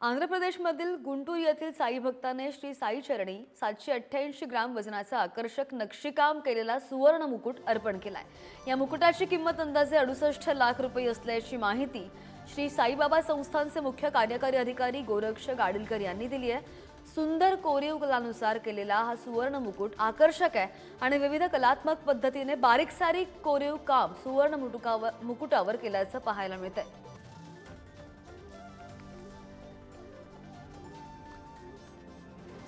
आंध्र प्रदेशमधील गुंटूर येथील साई भक्ताने श्री साई चरणी 788 ग्राम वजनाचा आकर्षक नक्षीकाम केलेला सुवर्ण मुकुट अर्पण केलाय। या मुकुटाची किंमत अंदाजे 68 लाख रुपये असल्याची माहिती श्री साईबाबा संस्थानचे मुख्य कार्यकारी अधिकारी गोरक्ष गाडीलकर यांनी दिली आहे। सुंदर कोरीव कलानुसार केलेला हा सुवर्ण मुकुट आकर्षक आहे आणि विविध कलात्मक पद्धतीने बारीक-सारीक कोरीव काम सुवर्ण मुकुटावर केल्याचं पाहायला मिळतंय।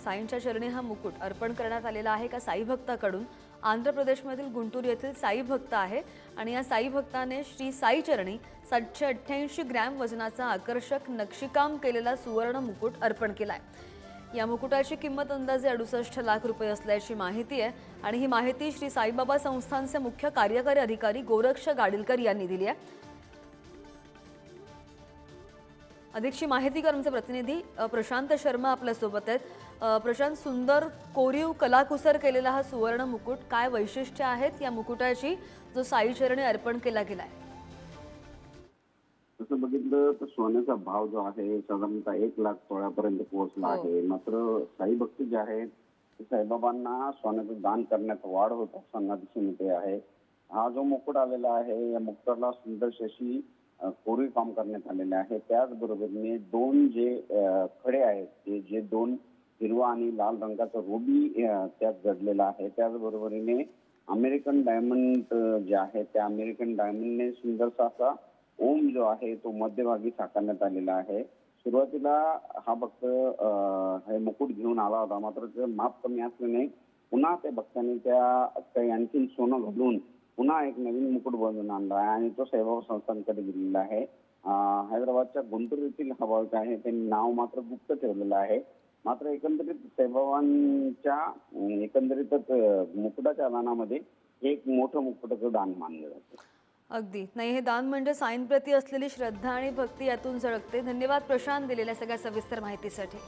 साईंच्या चरणी हा मुकुट अर्पण करण्यात आलेला आहे का साई भक्ताकडून। आंध्र प्रदेशमधील गुंटूर येथील साई भक्त आहे आणि या साई भक्ताने श्री साई चरणी 788 ग्रॅम वजनाचा आकर्षक नक्षीकाम केलेला सुवर्ण मुकुट अर्पण केलाय। या मुकुटाची किंमत अंदाजे 68 लाख रुपये असल्याची माहिती आहे आणि ही माहिती श्री साईबाबा संस्थानचे मुख्य कार्यकारी अधिकारी गोरक्ष गाडीलकर यांनी दिली आहे। अधिकची माहिती आमचे प्रतिनिधी प्रशांत शर्मा आपल्या सोबत आहेत। प्रशांत, सुंदर कोरीव कलाकुसर केलेला हा सुवर्ण मुकुट, काय वैशिष्ट्य आहेत या मुकुटाची जो साई चरणी अर्पण केला गेलाय? तसं बघितलं तर सोन्याचा भाव जो आहे साधारणतः 1 लाख तोळ्यापर्यंत पोहोचला आहे। मात्र साई भक्त जे आहेत ते साईबाबांना सोन्याचं दान करण्यात वाढ होत असताना दिसून येते आहे। हा जो मुकुट आलेला आहे या मुकुटाला सुंदरशी अशी कोरीव काम करण्यात आलेले आहे। त्याचबरोबरीने दोन जे खडे आहेत ते जे दोन हिरवा आणि लाल रंगाचा रुबी त्यात जडलेला आहे। त्याचबरोबरीने अमेरिकन डायमंड जे आहे त्या अमेरिकन डायमंडने सुंदरसा असा ओम जो आहे तो मध्यभागी साकारण्यात आलेला आहे। सुरुवातीला हा भक्त हे मुकुट घेऊन आला होता, मात्र त्याचं माप कमी असल्याने पुन्हा त्या भक्तांनी त्या काही आणखीन सोनं घालून पुन्हा एक नवीन मुकुट बनवून आणला आहे आणि तो साईबाबा संस्थानकडे दिलेला आहे। हैदराबादच्या गुंटूर येथील हा भक्त आहे, त्यांनी नाव मात्र गुप्त ठेवलेलं आहे। मात्र एकंदरीत साईबाबांच्या एकंदरीतच मुकुटाच्या दानामध्ये एक मोठं मुकुटाचं दान मानलं जातं। अगदी नाही, हे दान म्हणजे साईंप्रती असलेली श्रद्धा आणि भक्ती यातून झळकते। धन्यवाद प्रशांत दिलेल्या सगळ्या सविस्तर माहितीसाठी।